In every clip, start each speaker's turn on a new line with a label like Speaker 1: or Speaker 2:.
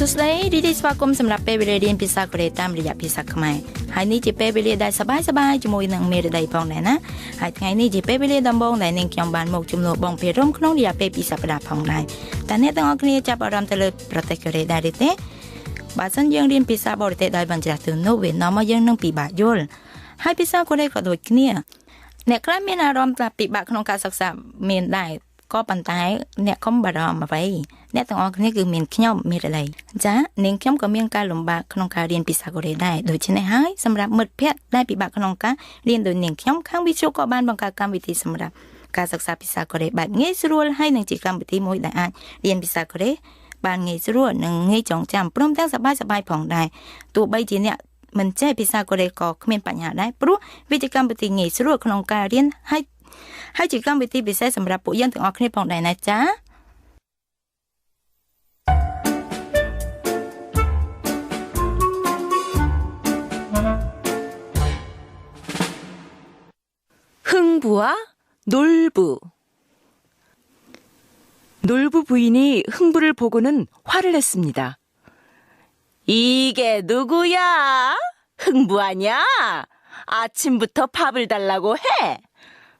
Speaker 1: สุดท้ายดีที่สวัสดิ์สำหรับเป้เรียนภาษาเกาหลีตามระยะภาษาเขมรให้นี่จะเป้เรียนได้สบายๆจมูกหนังเมรได้พองได้นะให้ไงนี่จะเป้เรียนดำบงได้เน้นเกี่ยวบานหมกจมูกบงเพร่มขนมระยะเป้ภาษาประดับพองได้แต่เนี่ยต้องเอาคณีจับอารมณ์ตะลึงประเทศเกาหลีได้ดิเต้บาสันยังเรียนภาษาบริเตได้บรรจัยถึงโนเวนอมายังนั่งปีบายุลให้ภาษาเกาหลีก็โดยเนี่ยเนี่ยใครมีอารมณ์ตะปีบาขนมการศึกษาเมียนได้ก็ปัญหาเนี่ยคำบารมาไว้เนี่ยต้องออกนี่คือเมียนขย่อมมีอะไรจ้ะเน้นขย่อมก็มีการลงบากขนมการเรียนภาษาเกาหลีได้โดยเฉพาะให้สำหรับมืดเพชรได้ปีบาขนมการเรียนโดยเน้นขย่อมข้างวิชาก็บ้านบังการวิธีสำหรับการศึกษาภาษาเกาหลีแบบง่ายสะดวกให้หนึ่งจิตกรรมวิธีมวยได้อ่านเรียนภาษาเกาหลีบ้านง่ายสะดวกหนึ่งง่ายจงจำพร้อมทั้งสบายผ่องได้ตัวใบจีเนี่ยมันใช้ภาษาเกาหลีก็ไม่ปัญหาได้เพราะวิธีการวิธีง่ายสะดวกขนมการเรียนให้จิตกรรมวิธีพิเศษสำหรับผู้ยังถึงออกคลิปของใดนะจ๊ะ
Speaker 2: 흥부와놀부놀부부인이흥부를보고는화를냈습니다. 이게 누구야? 흥부하냐? 아침부터 밥을 달라고 해?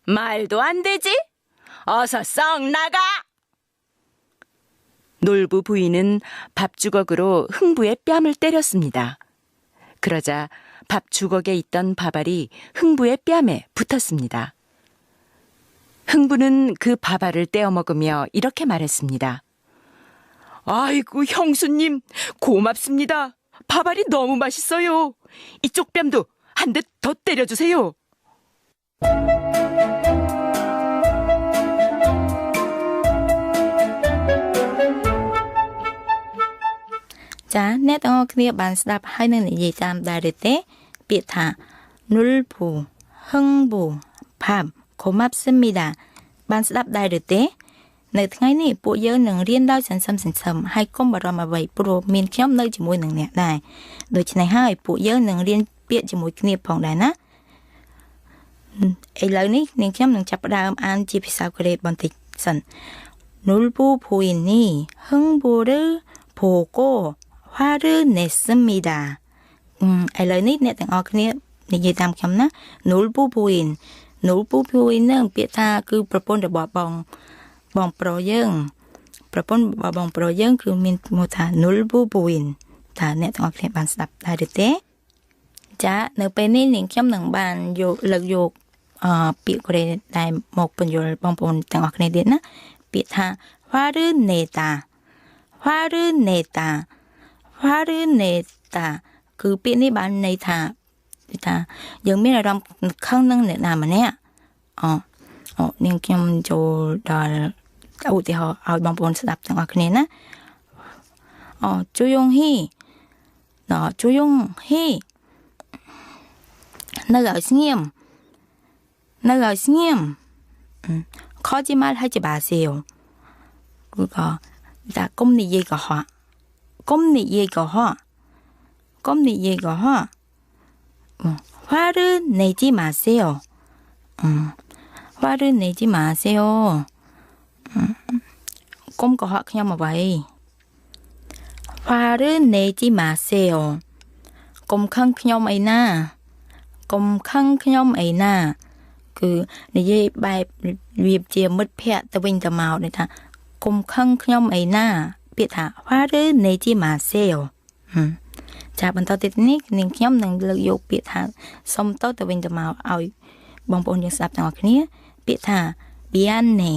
Speaker 2: 말도 안 되지? 어서 썩 나가! 놀부 부인은 밥주걱으로 흥부의 뺨을 때렸습니다. 그러자 밥주걱에 있던 밥알이 흥부의 뺨에 붙었습니다. 흥부는 그 밥알을 떼어 먹으며 이렇게 말했습니다. 아이고 형수님 고맙습니다. 밥알이 너무 맛있어요. 이쪽 뺨도 한 대 더 때려주세요.
Speaker 1: 자, 넷 그녀 반스답 하는 예잠 다를 때 비타 놀부 흥부 밥 고맙습니다. 반스답 다를 때ในថ្ងៃនេះពួកយើងនឹងរៀនដោយសន្សំហើយកុំបារម្ភអ្វីព្រោះមានខ្ញុំនៅជាមួយនឹងអ្នកដែរដូច្នេះហើយពួកយើងនឹងរៀនពាក្យជាមួយគ្នាផងដែរណាឥឡូវនេះនាងខ្ញុំនឹងចាប់ផ្ដើមអានជាភាសាកូរ៉េបន្តិចសិន 놀부 부인이 흥부를 보고 화를 냈습니다. ឥឡូវនេះអ្នកទាំងអស់គ្នានិយាយតាមខ្ញុំណា 놀부 부인 នឹងពាក្យថាគឺប្រពន្ធរបស់បងប្រុសយើងប្រពន្ធរបស់បងប្រុសយើងគឺមានឈ្មោះថា 놀부 부인 ថាអ្នកទាំងអស់គ្នាបានស្ដាប់ដែរឬទេចានៅពេលនេះនាងខ្ញុំនឹងបានលើកយកពាក្យកូរ៉េដែលមកបញ្យល់បងប្អូនទាំងអស់គ្នាទៀតណាពាក្យថា 화를 내다 គឺពាក្យនេះបានន័យថាយើងមានអារម្មណ៍ខឹងនឹងអ្នកណាម្នាក់នាងខ្ញុំចូលដល់ឧទាហរណ៍ឲ្យបងប្អូនស្ដាប់ទាំងអស់គ្នាណា조용히នៅឲ្យស្ងៀម거짓말 하지 마세요. 그거កុំនិយាយកុហក화를 내지 마세요. 화를 내지 마세요. កុំកុហកខ្ញុំអ្វី 화를 내지 마세요. កុំខឹងខ្ញុំអីណាគឺនិយាយបែបរៀបជាមិត្តភ័ក្តិទៅវិញទៅមកនេះថាកុំខឹងខ្ញុំអីណាពាក្យថា 화를 내지 마세요. ចាបន្តទៀតនេះនាងខ្ញុំនឹងលើកយកពាក្យថាសុំទៅវិញទៅមកឲ្យបងប្អូនយើងស្ដាប់ទាំងអស់គ្នាពាក្យថា 미안해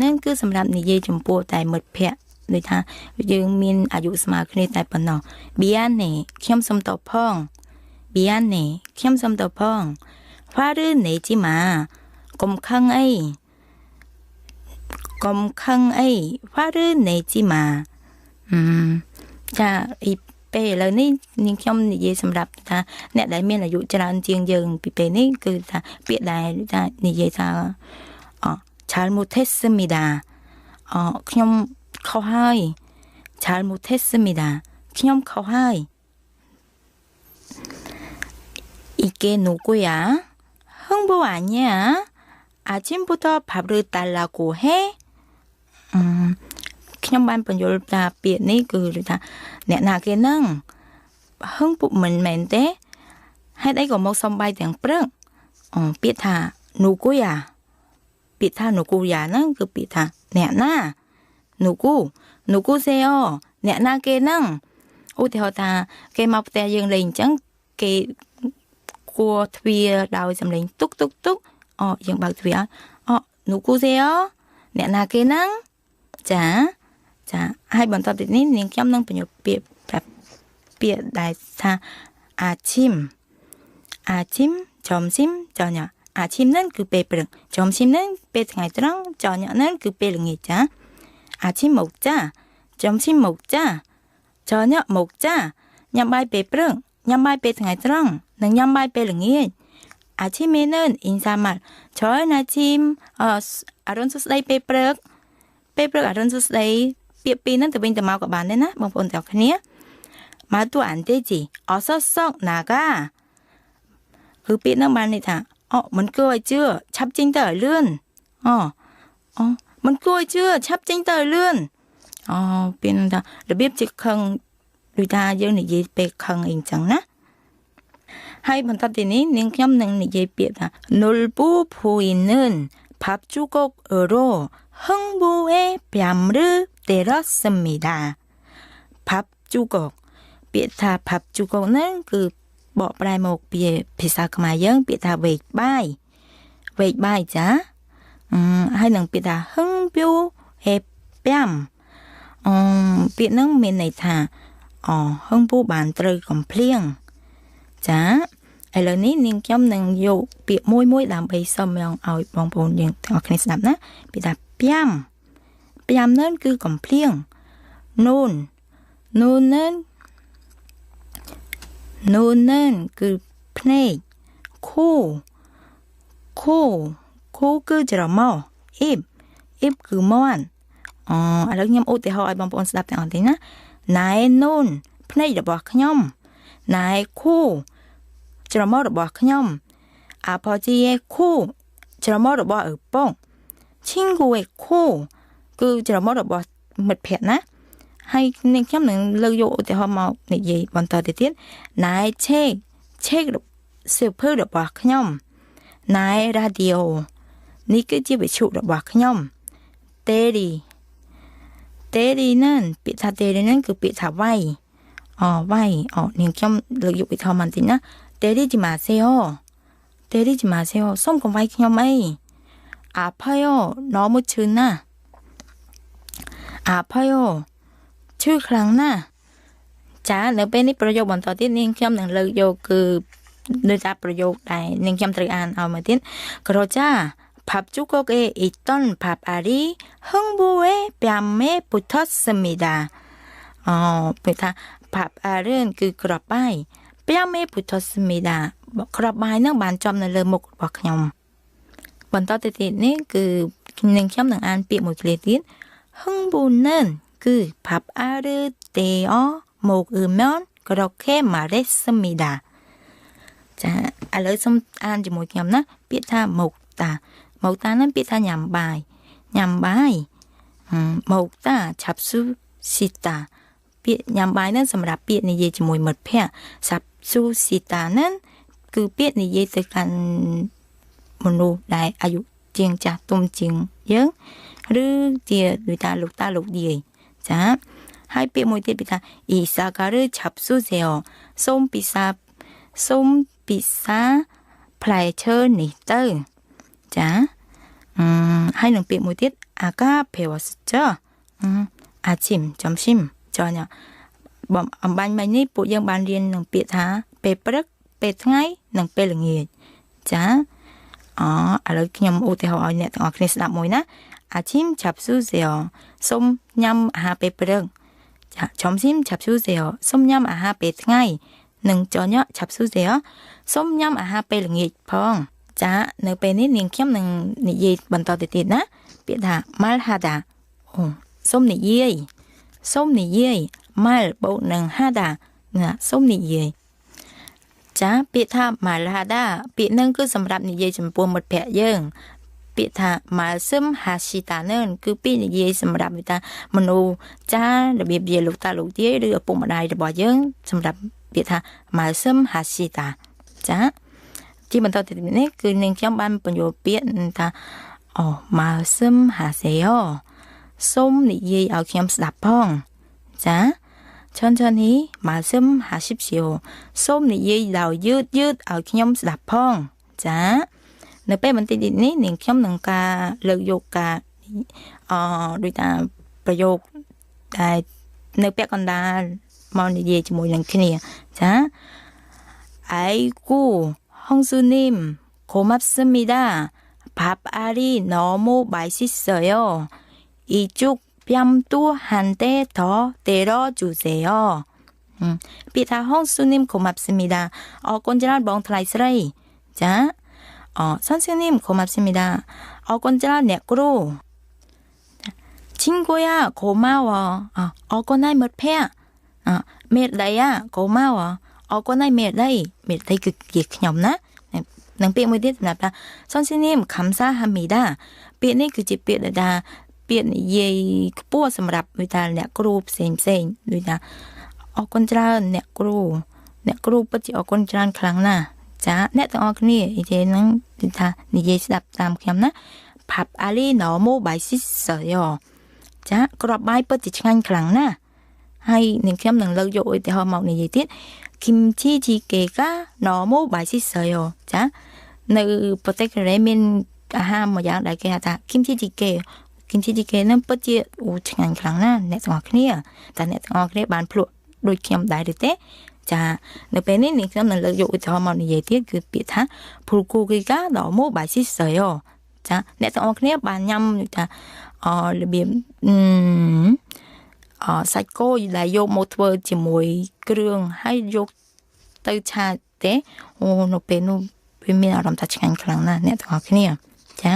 Speaker 1: នឹងគឺសម្រាប់និយាយចំពោះតែមិត្តភ័ក្តិដូចថាយើងមានអាយុស្មើគ្នាតែប៉ុណ្ណោះ 미안해 ខ្ញុំសុំទោសផង 화를 내지 마 កុំខឹងអី 화를 내지 마 ចាពេលឥឡូវនេះនាងខ្ញុំនិយាយសម្រាប់ថាអ្នកដែលមានអាយុច្រើនជាងយើងពីពេលនេះគឺថាពាក្យដែលថានិយាយថា잘못했습니다. ខ្ញុំខុសហើយ 잘못했습니다. ខ្ញុំខុសហើយ 이게 누구야? 흥부 아니야? 아침부터 밥을 달라고 해? ខ្ញុំ ខ្ញុំបានបញ្យល់ថាពាក្យនេះគឺថាអ្នកណាគេនឹងហឹងពុកមិនមែនទេហេតុអីក៏មកសំបាយទាំងព្រឹកពាក្យថានូគូយ៉ាពាក្យថានូគូយ៉ាហ្នឹងគឺពាក្យថាអ្នកណានូគូសេអូអ្នកណាគេនឹងឧទាហរណ៍ថាគេមកផ្ទះយើងលេងអញ្ចឹងគេគួរទ្វារដោយសំឡេងទុកយើងបើកទ្វារនូគូសេអូអ្នកណាគេនឹងចាហើយបន្តទៅនេះនាងខ្ញុំនឹងបញ្យល់ពាក្យដែលថាអាឈីមចំស៊ីមចញ៉ាអាឈីមនឹងគឺពេលព្រឹកចំស៊ីមនឹងពេលថ្ងៃត្រង់ចញ៉ានឹងគឺពេលល្ងាចចាអាឈីមមកចាចំស៊ីមមកចាចញ៉ាមកចាញ៉ាំបាយពេលព្រឹកញ៉ាំបាយពេលថ្ងៃត្រង់និងញ៉ាំបាយពេលល្ងាចអាឈីមនឹងអ៊ីនសាម៉ាល់ចូលណាឈីមអរុនសុស្ដីពេលព្រឹកអរុនសុស្ដីពាក្យពីរហ្នឹងទៅវិញទៅមកក៏បានដែរណាបងប្អូនទាំងគ្នាមកទូអានទេជីអសសកណាកាគឺពាក្យហ្នឹងបានន័យថាមិនគួរឲ្យជឿឆាប់ចេញទៅឲ្យលឿនមិនគួរឲ្យជឿឆាប់ចេញទៅឲ្យលឿនពាក្យហ្នឹងថារបៀបជាខឹងដូចថាយើងនិយាយពេលខឹងអីអញ្ចឹងណាហើយបន្តទៅនេះនាងខ្ញុំនឹងនិយាយពាក្យថា놀부 부인은 밥주걱 으로 흥부의 뺨을 때렸습니다. 밥주걱ពាក្យថា밥주걱ហ្នឹងគឺបកប្រែមកពីភាសាខ្មែរយើងពាក្យថាវែកបាយចាហើយនឹងពាក្យថាហឹងពីវហេពាំពាក្យហ្នឹងមានន័យថាហឹងពូបានត្រូវកំភ្លៀងចាឥឡូវនេះនាងខ្ញុំនឹងយកពាក្យមួយដើម្បីសុំឲ្យបងប្អូនយើងទាំងអស់គ្នាស្ដាប់ណាពាក្យថាពាំហ្នឹងគឺកំភ្លៀងនូនហ្នឹងគឺភ្នែកខូគឺច្រមុះអ៊ីបគឺមាន់ឥឡូវខ្ញុំឧទាហរណ៍ឲ្យបងប្អូនស្ដាប់ទាំងអស់ទេណាណែនូនភ្នែករបស់ខ្ញុំណែខូច្រមុះរបស់ខ្ញុំអាផជីយេខូច្រមុះរបស់ឪពុកឈីងគូយខូគឺច្រមុះរបស់មិត្តភក្តិណាហើយនាងខ្ញុំនឹងលើកយកឧទាហរណ៍មកនិយាយបន្តទៅទៀតណែឆេកសៀវភៅរបស់ខ្ញុំណែរ៉ាឌីអូនេះគឺជាវិទ្យុរបស់ខ្ញុំតេរីហ្នឹងពាក្យថាតេរីហ្នឹងគឺពាក្យថាវាយនាងខ្ញុំលើកយកឧទាហរណ៍មកតិចណាតេរីជីម៉ាសេអូសុំកុំវាយខ្ញុំអីអាផាយ៉ូណមឈឺណាអាផាយ៉ូឈឺខ្លាំងណាស់ចានៅពេលនេះប្រយោគបន្តទៀតនាងខ្ញុំនឹងលើកយកគឺដោយសារប្រយោគដែលនាងខ្ញុំត្រូវអានឲ្យមកទៀតក្រចា밥주걱에 있던 밥알이 흥부의 뺨에 붙었습니다. 그러니까 밥알은 그 그릇바이 뺨에 붙었습니다. 그릇바이는 만점을 넣어 먹었ខ្ញុំ បន្តទៅទៀតនេះគឺនឹងខ្ញុំនឹងអានពាក្យមួយទៀត 흥부는 그 밥알을 떼어 먹으면 그렇게 말했습니다. 자, ឥឡូវសូមអានជាមួយខ្ញុំណាពាក្យថាមកតានឹងពាក្យថាញ៉ាំបាយមកតាឆាប់ស៊ូស៊ីតាពាក្យញ៉ាំបាយនឹងសម្រាប់ពាក្យនិយាយជាមួយមិត្តភ័ក្តិឆាប់ស៊ូស៊ីតានឹងគឺពាក្យនិយាយទៅកាន់មនុស្សដែលអាយុជាងចាស់ទុំជាងយើងឬជាដូចថាលោកតាលោកយាយចាហើយពាក្យមួយទៀតពាក្យថាអ៊ីសាការឺឆាប់ស៊ូសេអូសូមពិសាផ្លែឈើនេះទៅចាហើយនឹងពាក្យមួយទៀតអាកាភេវសចអាឈីមចំស៊ីមចញ៉ាបំអំបញ្ញមិញនេះពួកយើងបានរៀននឹងពាក្យថាពេលព្រឹកពេលថ្ងៃនិងពេលល្ងាចចាឥឡូវខ្ញុំឧទាហរណ៍ឲ្យអ្នកទាំងអស់គ្នាស្ដាប់មួយណាអាឈីមឆាប់ស៊ូសេអូសូមញ៉ាំអាហារពេលព្រឹកចាចំស៊ីមឆាប់ស៊ូសេអូសូមញ៉ាំអាហារពេលថ្ងៃនិងចញ៉ាឆាប់ស៊ូសេអូសូមញ៉ាំអាហារពេលល្ងាចផងចានៅពេលនេះនាងខ្ញុំនឹងនិយាយបន្តទៅទៀតណាពាក្យថា malhada សូមនិយាយ mal បូកនឹង hada ណាសូមនិយាយចាពាក្យថា malhada ពាក្យនឹងគឺសម្រាប់និយាយចំពោះមិត្តភក្តិយើង ពាក្យថា 말씀하시다는 គឺពាក្យនិយាយសម្រាប់ថាមនុស្សចាស់របៀបនិយាយលោកតាលោកយាយឬឪពុកម្ដាយរបស់យើងសម្រាប់ពាក្យថា 말씀하시다 ចាជាបន្តទៅនេះគឺនាងខ្ញុំបានបញ្យល់ពាក្យថា말씀하세요 សូមនិយាយឲ្យខ្ញុំស្ដាប់ផងចា천천히 말씀하십시오 សូមនិយាយដោយយឺតៗឲ្យខ្ញុំស្ដាប់ផងចានៅពេលបន្តិចនេះនាងខ្ញុំនឹងការលើកយកការដូចថាប្រយោគដែលនៅពាក់កណ្ដាលមកនិយាយជាមួយនឹងគ្នាចា 아이고 형수님 고맙습니다. 밥알이 너무 맛있어요. 이쪽 뺨도 한 대 더 때려주세요. 피타 형수님 고맙습니다. 꼰지란 멍틀라이스라이. 자, 선생님 고맙습니다. 꼰지란 내꾸로. 친구야 고마워. 꼬나이 못패야. 메다야 고마워. 꼬나이 메다이. 메다이 그 nhómណានឹងពាក្យមួយទៀតសម្រាប់ថា 선생님 감사합니다 ពាក្យនេះគឺជាពាក្យដែលថាពាក្យនិយាយខ្ពស់សម្រាប់ដូចថាអ្នកគ្រូផ្សេងដូចថាអរគុណច្រើនអ្នកគ្រូពិតជាអរគុណច្រើនខ្លាំងណាស់ចាអ្នកទាំងអស់គ្នានិយាយហ្នឹងគឺថានិយាយស្ដាប់តាមខ្ញុំណា 밥 알이 너무 맛있어요 ចាគ្រាប់បាយពិតជាឆ្ងាញ់ខ្លាំងណាស់ហើយនឹងខ្ញុំនឹងលើកយកឧទាហរណ៍មកនិយាយទៀត 김치찌개가 너무 맛있어요. 자, នៅប្រទេសកូរ៉េមានអាហារមួយយ៉ាងដែលគេហៅថា 김치찌개 នឹងពិតជាឆ្ងាញ់ខ្លាំងណាស់អ្នកទាំងអស់គ្នាតែអ្នកទាំងអស់គ្នាបានភ្លក់ដូចខ្ញុំដែរឬទេចានៅពេលនេះនាងខ្ញុំនឹងលើកយកឧទាហរណ៍មកនិយាយទៀតគឺពាក្យថា 불고기가 너무 맛있어요. ចាអ្នកទាំងអស់គ្នាបានញ៉ាំដូចថារបៀបសាច់គោដែលយកមកធ្វើជាមួយគ្រឿងហើយយកទៅឆាទេនៅពេលនោះវាមានអារម្មណ៍ថាឆ្ងាញ់ខ្លាំងណាស់អ្នកទាំងអស់គ្នាចា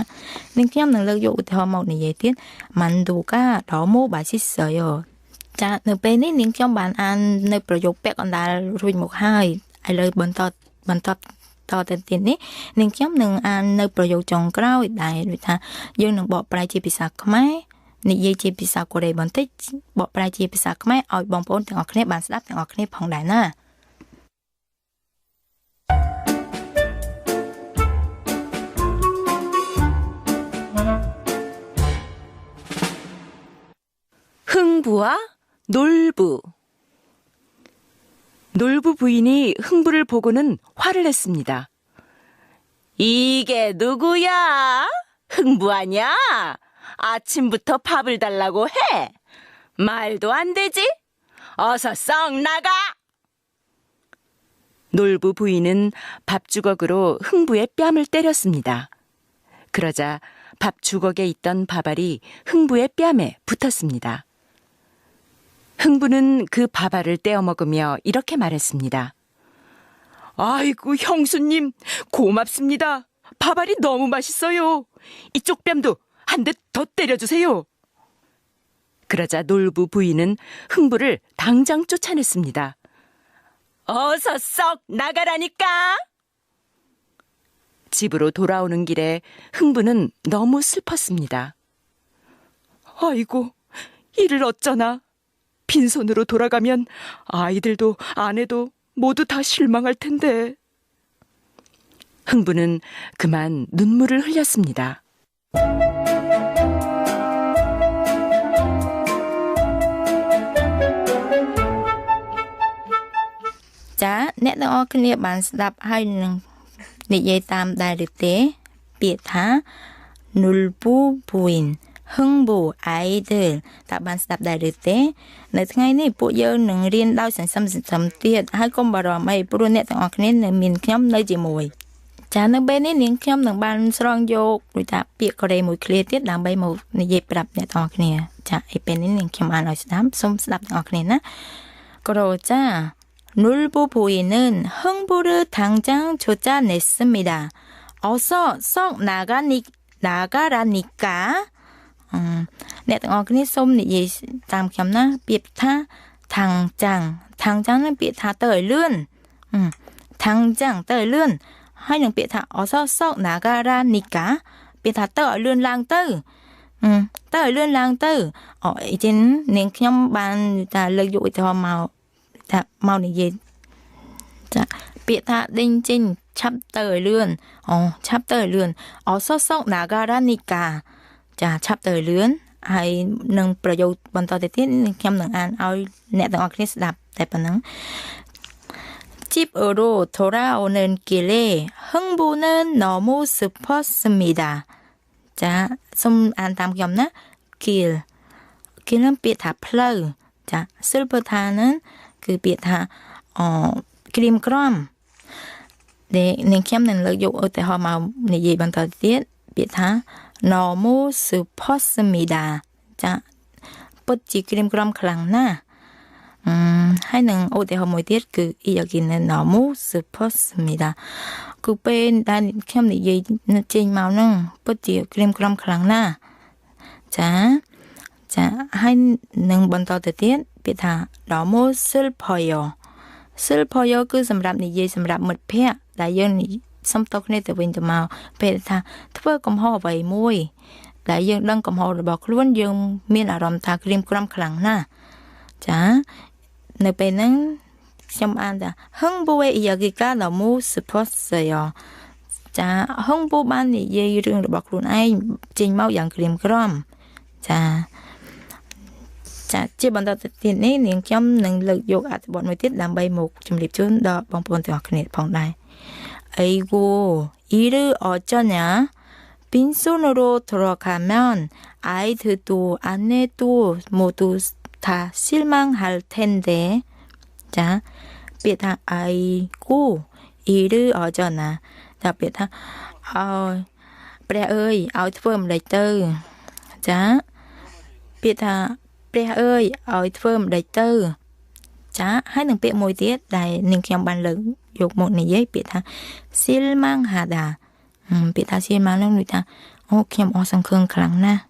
Speaker 1: នាងខ្ញុំនឹងលើកយកឧទាហរណ៍មកនិយាយទៀត 만두가 너무 맛있어요 ចានៅពេលនេះនាងខ្ញុំបានអាននៅប្រយោគពាក់កណ្ដាលរួចមកហើយឥឡូវបន្តទៅទៀតនេះនាងខ្ញុំនឹងអាននៅប្រយោគចុងក្រោយដែលដូចថាយើងនឹងបកប្រែជាភាសាខ្មែរនិយាយជាភាសាកូរ៉េបន្តិចបកប្រែជាភាសាខ្មែរឲ្យបងប្អូនទាំងអស់គ្នាបានស្ដាប់ទាំងអស់គ្នាផងដែរណា
Speaker 2: 흥부와 놀부 부인이 흥부를 보고는 화를 냈습니다. 이게 누구야? 흥부 아냐? 아침부터 밥을 달라고 해? 말도 안 되지? 어서 썩 나가! 놀부 부인은 밥주걱으로 흥부의 뺨을 때렸습니다. 그러자 밥주걱에 있던 밥알이 흥부의 뺨에 붙었습니다. 흥부는 그 밥알을 떼어 먹으며 이렇게 말했습니다. 아이고 형수님 고맙습니다. 밥알이 너무 맛있어요. 이쪽 뺨도 한 대 더 때려주세요. 그러자 놀부 부인은 흥부를 당장 쫓아냈습니다. 어서 썩 나가라니까! 집으로 돌아오는 길에 흥부는 너무 슬펐습니다. 아이고, 이를 어쩌나. 빈손으로 돌아가면 아이들도 아내도 모두 다 실망할 텐데. 흥부는 그만 눈물을 흘렸습니다.
Speaker 1: 자, អ្នកទាំងអស់គ្នាបានស្ដាប់ហើយនឹងនិយាយតាមដែរឬទេពាក្យថា 놀부 부인 흥부 아이들 តើបានស្ដាប់ដែរឬទេនៅថ្ងៃនេះពួកយើងនឹងរៀនដោយសន្សំទៀតហើយកុំបារម្ភអីព្រោះអ្នកទាំងអស់គ្នានៅមានខ្ញុំនៅជាមួយចានៅពេលនេះនាងខ្ញុំនឹងបានស្រង់យកដូចថាពាក្យកូរ៉េមួយឃ្លាទៀតដើម្បីមកនិយាយប្រាប់អ្នកទាំងអស់គ្នាចាឯពេលនេះនាងខ្ញុំអានឲ្យស្ដាប់សូមស្ដាប់ទាំងអស់គ្នាណា그러자 놀부 부인은 흥부를 당장 쫓아냈습니다. 어서 썩 나가라니까. អ្នកទាំងអស់គ្នាសូមនិយាយតាមខ្ញុំណាពាក្យថា 당장នឹងពាក្យថាទៅឲ្យលឿន 당장ទៅឲ្យលឿនហើយនឹងពាក្យថា 어서 썩 나가라니까 ពាក្យថាទៅឲ្យលឿនឡើងទៅទៅឲ្យលឿនឡើងទៅអីចឹងនាងខ្ញុំបានថាលើកយកឧទាហរណ៍មកថាមកនិយាយចាពាក្យថាដេញចេញឆាប់ទៅឲ្យលឿនឆាប់ទៅឲ្យលឿនសកណាការ៉ានីកាចាឆាប់ទៅឲ្យលឿនហើយនឹងប្រយោគបន្តទៅទៀតខ្ញុំនឹងអានឲ្យអ្នកទាំងអស់គ្នាស្ដាប់តែប៉ុណ្ណឹង집으로 돌아오는 길에 흥부는 너무 슬펐습니다. 자, 좀 안 담겼나? 길은 삐타 플러우. 자, 슬프다는 그 삐타 그림그럼. 네, 냉캠는 럭욕 어때 허마 네 예번 더 뒤에 삐타 너무 슬펐습니다. 자, 뻗지 그림그럼 클랑나. hai nâng ô tế hôm mỗi tiết cứ ý 여기는 너무 슬펐습니다. 그 bên đàn khiêm này gì trên màu nâng bất chịu krim kram khlang na. 자 hai nângបន្តទៅទៀតពាក្យថា 너무 슬퍼요. 슬퍼요 គឺសម្រាប់និយាយសម្រាប់មិត្តភ័ក្តិដែលយើងសុំតគ្នាទៅវិញទៅមកពេលថាធ្វើកំហុសអ្វីមួយដែលយើងដឹងកំហុសរបស់ខ្លួនយើងមានអារម្មណ៍ថាក្រៀមក្រំខ្លាំងណាស់ចានៅពេលហ្នឹងខ្ញុំអានថាហឹងបួយយ៉ាគីកាឡមូសុផសយោចាហឹងបួបាននិយាយរឿងរបស់ខ្លួនឯងចេញមកយ៉ាងក្រៀមក្រំចាជាបន្តទៅទៀតនេះនាងខ្ញុំនឹងលើកយកអត្ថបទមួយទៀតដើម្បីមកជម្រាបជូនដល់បងប្អូនទាំងអស់គ្នាផងដែរ아이고 일을 어쩌냐 빈손으로 돌아가면 아이들도 아내도 모두 다 실망할 텐데 자 삐타 아이고 일을 어쩌나 자 삐타 bre ơi ôi thơm đầy tư 자 삐타 bre ơi ôi thơm đầy tư 자 haiនឹងពាក្យមួយទៀតដែលនាងខ្ញុំបានលើកយកមកនិយាយពាក្យថា silmanghada ពាក្យថា silmang នឹងនិយាយថាអូខ្ញុំអស់សង្ឃឹមខ្លាំងណាស់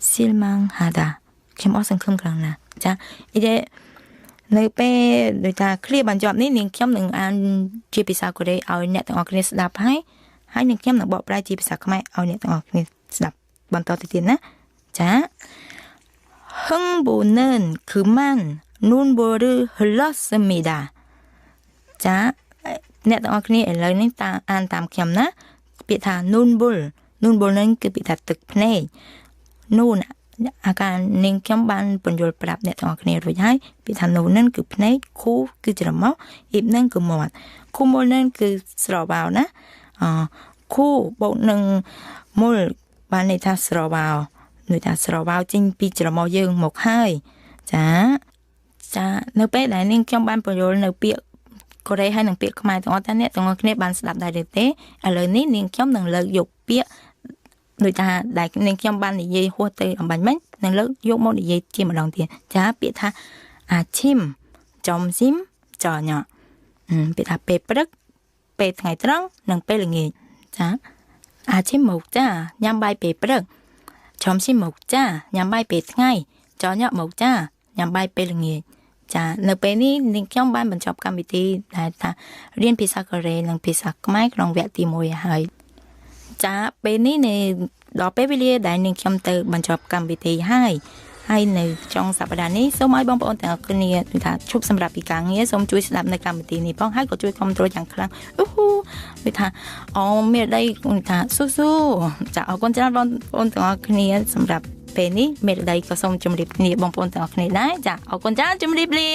Speaker 1: silmanghada ខ្ញុំអស់សង្ឃឹមខ្លាំងណាស់ចាអីទេនៅពេលដូចថាឃ្លាបញ្ចប់នេះនាងខ្ញុំនឹងអានជាភាសាកូរ៉េឲ្យអ្នកទាំងអស់គ្នាស្ដាប់ហើយនាងខ្ញុំនឹងបកប្រែជាភាសាខ្មែរឲ្យអ្នកទាំងអស់គ្នាស្ដាប់បន្តទៅទៀតណាចា 흥부는 그만 눈물을 흘렸습니다. 자,អ្នកទាំងអស់គ្នាឥឡូវនេះអានតាមខ្ញុំណាពាក្យថា 눈물 នឹងគឺពាក្យថាទឹកភ្នែក nun អាការនាងខ្ញុំបានបញ្យល់ប្រាប់អ្នកទាំងអស់គ្នារួចហើយពាក្យថា nun នឹងគឺភ្នែក khu គឺច្រមុះ ip នឹងគឺមាត់ khu មុលនឹងគឺស្រវោណាkhu បូកនឹងមុលបានន័យថាស្រវោដូចថាស្រវោចេញពីច្រមុះយើងមកហើយចានៅពេលដែលនាងខ្ញុំបានបញ្យល់នៅពាក្យកូរ៉េហើយនិងពាក្យខ្មែរទាំងអស់តែអ្នកទាំងអស់គ្នាបានស្ដាប់ដែរទេឥឡូវនេះនាងខ្ញុំនឹងលើកយកពាក្យដូចថាដែលនាងខ្ញុំបាននិយាយហួសទៅអំបញ្ញមិញនឹងលើកយកមកនិយាយជាម្ដងទៀតចាពាក្យថាអាឈីមចំស៊ីមចញ៉ពាក្យថាពេលព្រឹកពេលថ្ងៃត្រង់និងពេលល្ងាចចាអាឈីមមកចាញ៉ាំបាយពេលព្រឹកចំស៊ីមមកចាញ៉ាំបាយពេលថ្ងៃចញ៉មកចាញ៉ាំបាយពេលល្ងាចចានៅពេលនេះនាងខ្ញុំបានបញ្ចប់កម្មវិធីដែលថារៀនភាសាកូរ៉េនិងភាសាខ្មែរក្នុងវគ្គទី1ហើយចាពេលនេះដល់ពេលវេលាដែលនាងខ្ញុំទៅបញ្ចប់កម្មវិធីហើយនៅចុងសប្តាហ៍នេះសូមឲ្យបងប្អូនទាំងអស់គ្នាថាឈប់សម្រាប់ពីការងារសូមជួយស្ដាប់នៅកម្មវិធីនេះផងហើយក៏ជួយគាំទ្រយ៉ាងខ្លាំងដូចថាមានដីថាស៊ូចាអរគុណច្រើនបងប្អូនទាំងអស់គ្នាសម្រាប់ពេលនេះមេរដីក៏សូមជម្រាបគ្នាបងប្អូនទាំងអស់គ្នាដែរចាអរគុណច្រើនជម្រាបលា